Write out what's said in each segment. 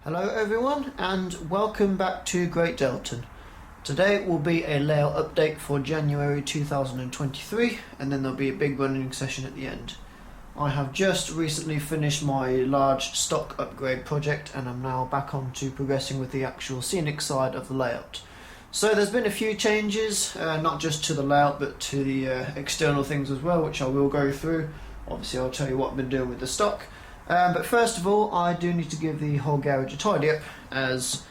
Hello everyone and welcome back to Great Deltan. Today will be a layout update for January 2023 and then there'll be a big running session at the end. I have just recently finished my large stock upgrade project and I'm now back on to progressing with the actual scenic side of the layout. So there's been a few changes, not just to the layout but to the external things as well, which I will go through. Obviously I'll tell you what I've been doing with the stock. But first of all, I do need to give the whole garage a tidy up, as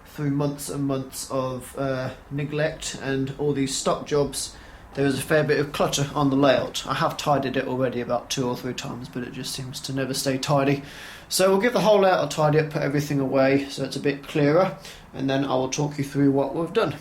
through months and months of neglect and all these stock jobs, there is a fair bit of clutter on the layout. I have tidied it already about 2 or 3 times, but it just seems to never stay tidy. So we'll give the whole layout a tidy up, put everything away so it's a bit clearer, and then I will talk you through what we've done.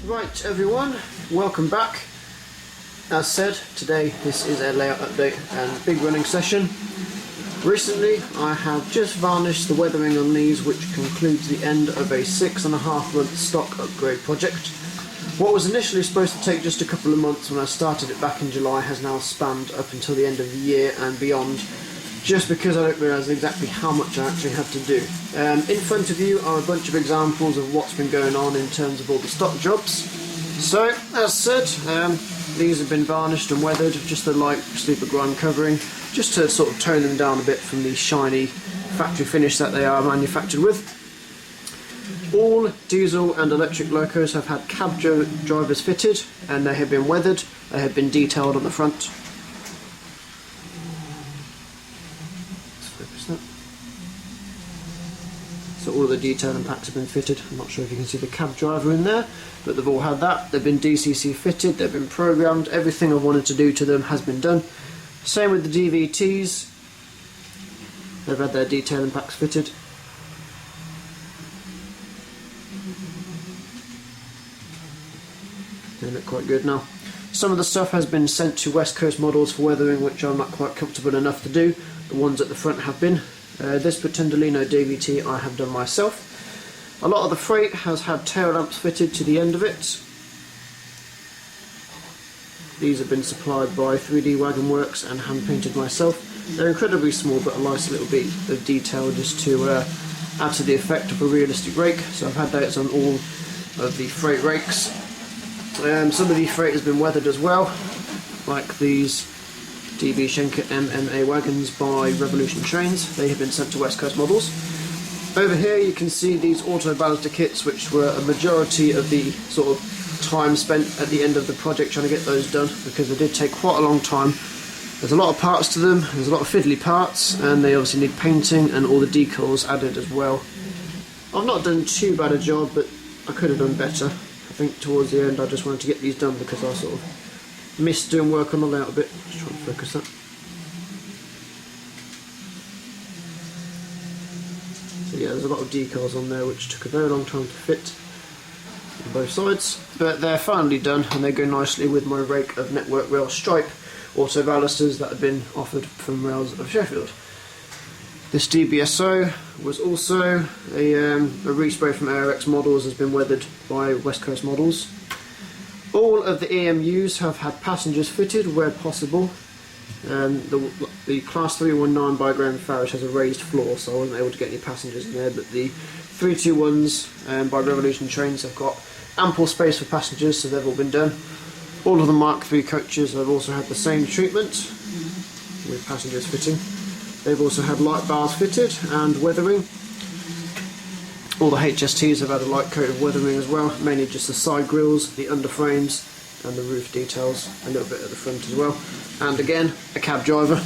Right everyone, welcome back. As said, today this is a layout update and big running session. Recently I have just varnished the weathering on these, which concludes the end of a 6.5 month stock upgrade project. What was initially supposed to take just a couple of months when I started it back in July has now spanned up until the end of the year and beyond, just because I don't realise exactly how much I actually had to do. In front of you are a bunch of examples of what's been going on in terms of all the stock jobs. So, as said, these have been varnished and weathered, just a light sleeper grime covering, just to sort of tone them down a bit from the shiny factory finish that they are manufactured with. All diesel and electric locos have had cab drivers fitted and they have been weathered, they have been detailed on the front. So all of the detailing packs have been fitted. I'm not sure if you can see the cab driver in there, but they've all had that. They've been DCC fitted, they've been programmed, everything I've wanted to do to them has been done. Same with the DVTs. They've had their detailing packs fitted. They look quite good now. Some of the stuff has been sent to West Coast Models for weathering, which I'm not quite comfortable enough to do. The ones at the front have been. This Pretendolino DVT I have done myself. A lot of the freight has had tail lamps fitted to the end of it. These have been supplied by 3D Wagon Works and hand painted myself. They're incredibly small, but a nice little bit of detail just to add to the effect of a realistic rake. So I've had those on all of the freight rakes. Some of the freight has been weathered as well, like these DB Schenker MMA wagons by Revolution Trains. They have been sent to West Coast Models. Over here you can see these auto ballaster kits, which were a majority of the sort of time spent at the end of the project trying to get those done, because they did take quite a long time. There's a lot of parts to them, there's a lot of fiddly parts, and they obviously need painting and all the decals added as well. I've not done too bad a job, but I could have done better. I think towards the end I just wanted to get these done because I sort of missed doing work on the layout a bit. Just trying to focus that. So yeah, there's a lot of decals on there which took a very long time to fit on both sides, but they're finally done and they go nicely with my rake of Network Rail Stripe auto balusters that have been offered from Rails of Sheffield. This DBSO was also a respray from ARX Models, has been weathered by West Coast Models. All of the EMUs have had passengers fitted where possible. The Class 319 by Graham Farish has a raised floor, so I wasn't able to get any passengers in there, but the 321s by Revolution Trains have got ample space for passengers, so they've all been done. All of the Mark III coaches have also had the same treatment with passengers fitting. They've also had light bars fitted and weathering. All the HSTs have had a light coat of weathering as well, mainly just the side grills, the underframes and the roof details, a little bit at the front as well. And again, a cab driver.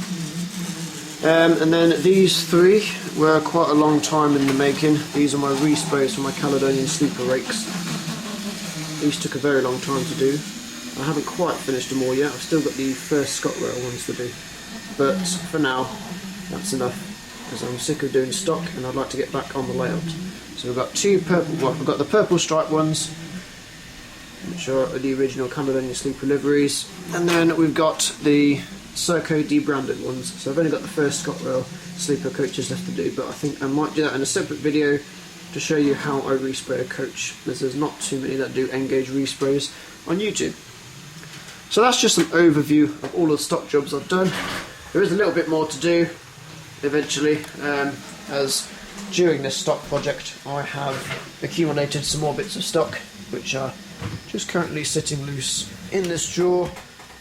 And then these three were quite a long time in the making. These are my resprays for my Caledonian sleeper rakes. These took a very long time to do. I haven't quite finished them all yet. I've still got the first ScotRail ones to do. But for now, that's enough, because I'm sick of doing stock and I'd like to get back on the layout. So we've got two purple, well, we've got the purple stripe ones, which are the original Caledonian sleeper liveries, and then we've got the Serco debranded ones. So I've only got the first ScotRail sleeper coaches left to do, but I think I might do that in a separate video to show you how I respray a coach, because there's not too many that do N-gauge resprays on YouTube. So that's just an overview of all the stock jobs I've done. There is a little bit more to do eventually, as during this stock project I have accumulated some more bits of stock which are just currently sitting loose in this drawer.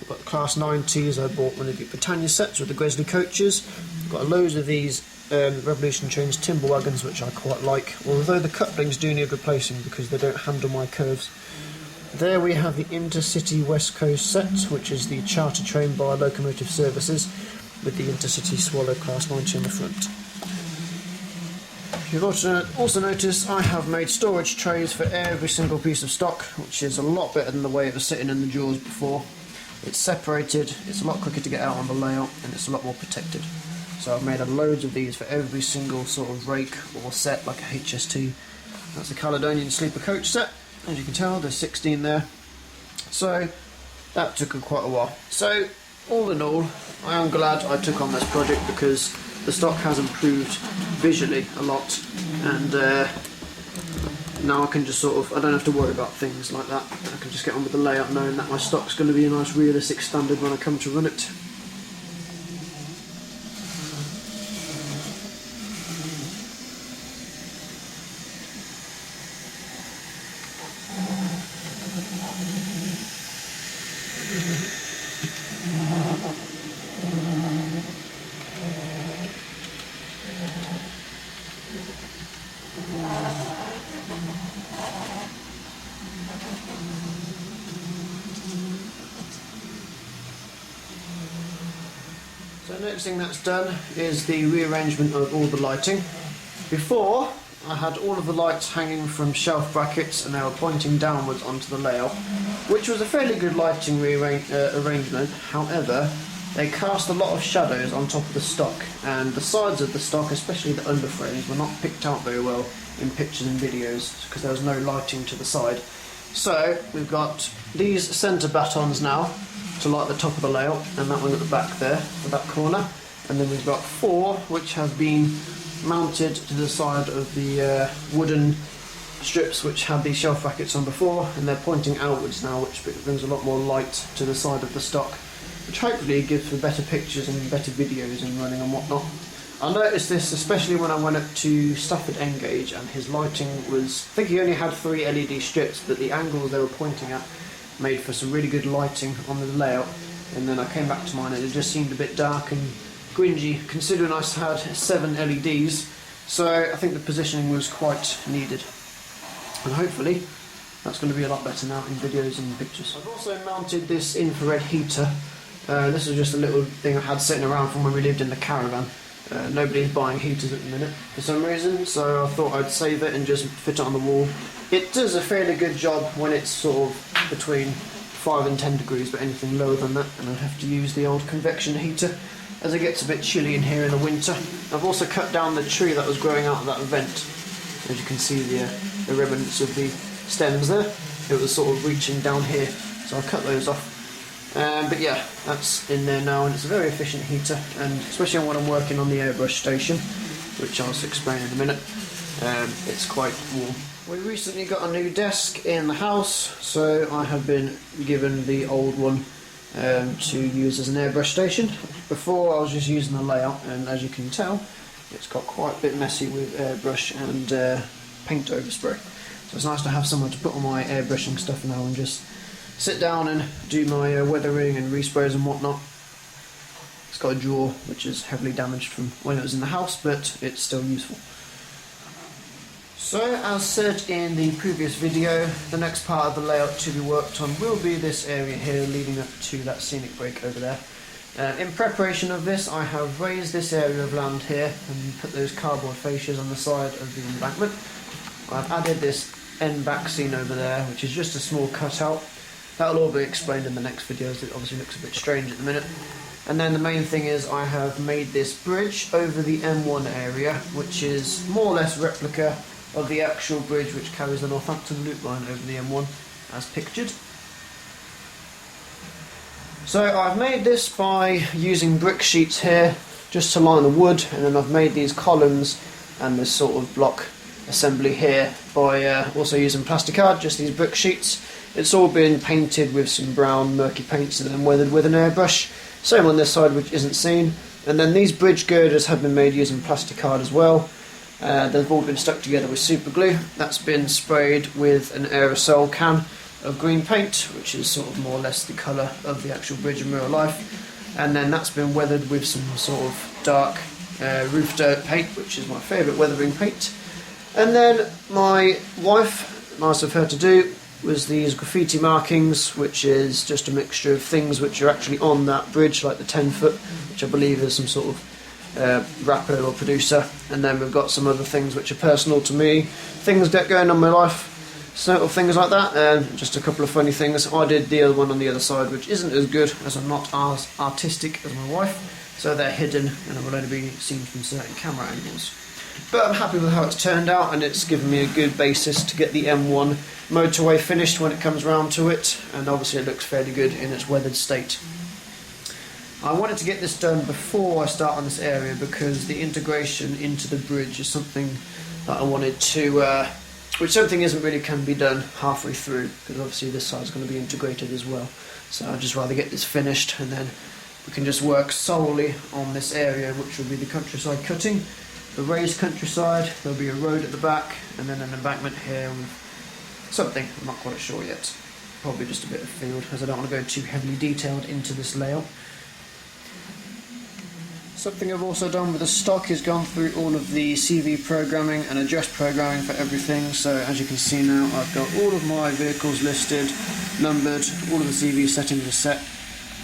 I've got the Class 9Ts. I bought one of the Britannia sets with the Grizzly coaches. I've got loads of these Revolution Chains timber wagons which I quite like, although the couplings do need replacing because they don't handle my curves. There we have the Intercity West Coast set, which is the charter train by Locomotive Services with the Intercity Swallow Class 90 on the front. You've also noticed I have made storage trays for every single piece of stock, which is a lot better than the way it was sitting in the drawers before. It's separated, it's a lot quicker to get out on the layout, and it's a lot more protected. So I've made loads of these for every single sort of rake or set, like a HST. That's a Caledonian sleeper coach set. As you can tell, there's 16 there. So that took quite a while. So all in all, I am glad I took on this project because the stock has improved visually a lot, and now I can just sort of, I don't have to worry about things like that. I can just get on with the layout knowing that my stock's going to be a nice realistic standard when I come to run it. So the next thing that's done is the rearrangement of all the lighting. Before, I had all of the lights hanging from shelf brackets and they were pointing downwards onto the layout, which was a fairly good lighting arrangement. However, they cast a lot of shadows on top of the stock, and the sides of the stock, especially the underframes, were not picked out very well in pictures and videos because there was no lighting to the side. So we've got these centre batons now to light the top of the layout, and that one at the back there for that corner, and then we've got four which have been mounted to the side of the wooden strips which had these shelf brackets on before, and they're pointing outwards now, which brings a lot more light to the side of the stock, which hopefully gives for better pictures and better videos and running and whatnot. I noticed this especially when I went up to Stafford N-gauge, and his lighting was, I think he only had 3 LED strips, but the angles they were pointing at made for some really good lighting on the layout. And then I came back to mine and it just seemed a bit dark and gringy, considering I had 7 LEDs, so I think the positioning was quite needed. And hopefully that's going to be a lot better now in videos and pictures. I've also mounted this infrared heater. This is just a little thing I had sitting around from when we lived in the caravan. Nobody's buying heaters at the minute for some reason, so I thought I'd save it and just fit it on the wall. It does a fairly good job when it's sort of between 5 and 10 degrees, but anything lower than that and I'd have to use the old convection heater as it gets a bit chilly in here in the winter. I've also cut down the tree that was growing out of that vent. As you can see the remnants of the stems there, it was sort of reaching down here, so I cut those off. But yeah, that's in there now, and it's a very efficient heater, and especially when I'm working on the airbrush station, which I'll explain in a minute, it's quite warm. We recently got a new desk in the house, so I have been given the old one to use as an airbrush station. Before I was just using the layout, and as you can tell, it's got quite a bit messy with airbrush and paint overspray. So it's nice to have someone to put all my airbrushing stuff now and just sit down and do my weathering and resprays and whatnot. It's got a drawer which is heavily damaged from when it was in the house, but it's still useful. So, as said in the previous video, the next part of the layout to be worked on will be this area here leading up to that scenic break over there. In preparation of this, I have raised this area of land here and put those cardboard fascias on the side of the embankment. I've added this end back scene over there, which is just a small cutout. That'll all be explained in the next videos. It obviously looks a bit strange at the minute. And then the main thing is I have made this bridge over the M1 area, which is more or less replica of the actual bridge which carries the Northampton loop line over the M1 as pictured. So I've made this by using brick sheets here just to line the wood, and then I've made these columns and this sort of block assembly here by also using plasticard, just these brick sheets. It's all been painted with some brown murky paints and then weathered with an airbrush. Same on this side, which isn't seen. And then these bridge girders have been made using plasticard as well. They've all been stuck together with super glue. That's been sprayed with an aerosol can of green paint, which is sort of more or less the colour of the actual bridge in real life. And then that's been weathered with some sort of dark roof dirt paint, which is my favourite weathering paint. And then my wife, nice of her to do, was these graffiti markings, which is just a mixture of things which are actually on that bridge, like the 10-foot, which I believe is some sort of rapper or producer, and then we've got some other things which are personal to me, things that go on in my life, sort of things like that, and just a couple of funny things. I did the other one on the other side, which isn't as good as I'm not as artistic as my wife, so they're hidden and will only be seen from certain camera angles. But I'm happy with how it's turned out, and it's given me a good basis to get the M1 motorway finished when it comes round to it, and obviously it looks fairly good in its weathered state. I wanted to get this done before I start on this area because the integration into the bridge is something that I wanted to, which something isn't really can be done halfway through, because obviously this side's going to be integrated as well. So I'd just rather get this finished, and then we can just work solely on this area, which will be the countryside cutting, the raised countryside. There'll be a road at the back, and then an embankment here with something, I'm not quite sure yet. Probably just a bit of field, as I don't want to go too heavily detailed into this layout. Something I've also done with the stock is gone through all of the CV programming and adjust programming for everything. So as you can see now, I've got all of my vehicles listed, numbered, all of the CV settings are set.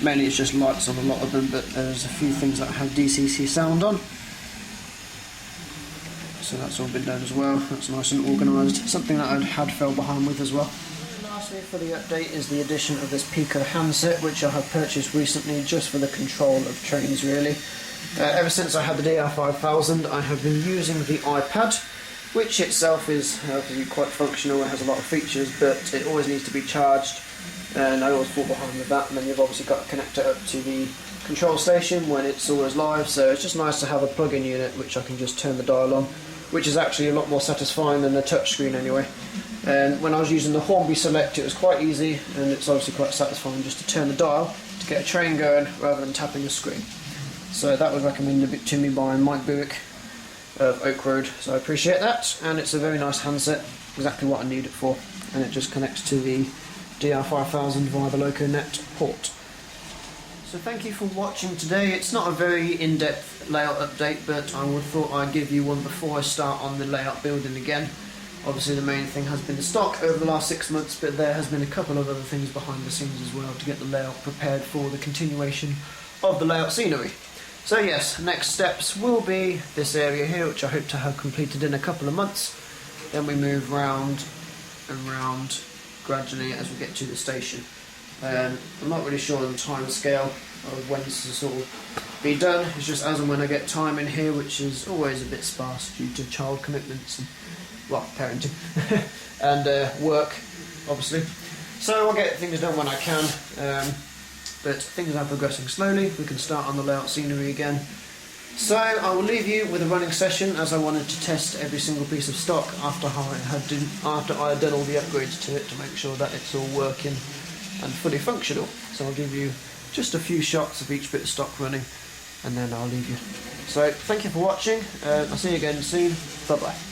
Mainly it's just lights on a lot of them, but there's a few things that have DCC sound on. So that's all been done as well. That's nice and organised. Something that I had fell behind with as well. Lastly for the update is the addition of this Pico handset, which I have purchased recently just for the control of trains really. Ever since I had the DR5000, I have been using the iPad, which itself is quite functional. It has a lot of features, but it always needs to be charged, and I always fall behind with that. And then you've obviously got to connect it up to the control station when it's always live, so it's just nice to have a plug-in unit which I can just turn the dial on, which is actually a lot more satisfying than the touchscreen anyway. And when I was using the Hornby Select, it was quite easy, and it's obviously quite satisfying just to turn the dial to get a train going rather than tapping a screen. So that was recommended to me by Mike Buick of Oak Road, so I appreciate that, and it's a very nice handset, exactly what I need it for, and it just connects to the DR5000 via the LocoNet port. So thank you for watching today. It's not a very in-depth layout update, but I thought I'd give you one before I start on the layout building again. Obviously the main thing has been the stock over the last 6 months, but there has been a couple of other things behind the scenes as well to get the layout prepared for the continuation of the layout scenery. So yes, next steps will be this area here, which I hope to have completed in a couple of months. Then we move round and round gradually as we get to the station. I'm not really sure on the time scale of when this will sort of be done. It's just as and when I get time in here, which is always a bit sparse due to child commitments and, well, parenting and work, obviously. So I'll get things done when I can. But things are progressing slowly. We can start on the layout scenery again. So I will leave you with a running session, as I wanted to test every single piece of stock after I had done all the upgrades to it to make sure that it's all working and fully functional. So I'll give you just a few shots of each bit of stock running, and then I'll leave you. So thank you for watching. I'll see you again soon. Bye bye.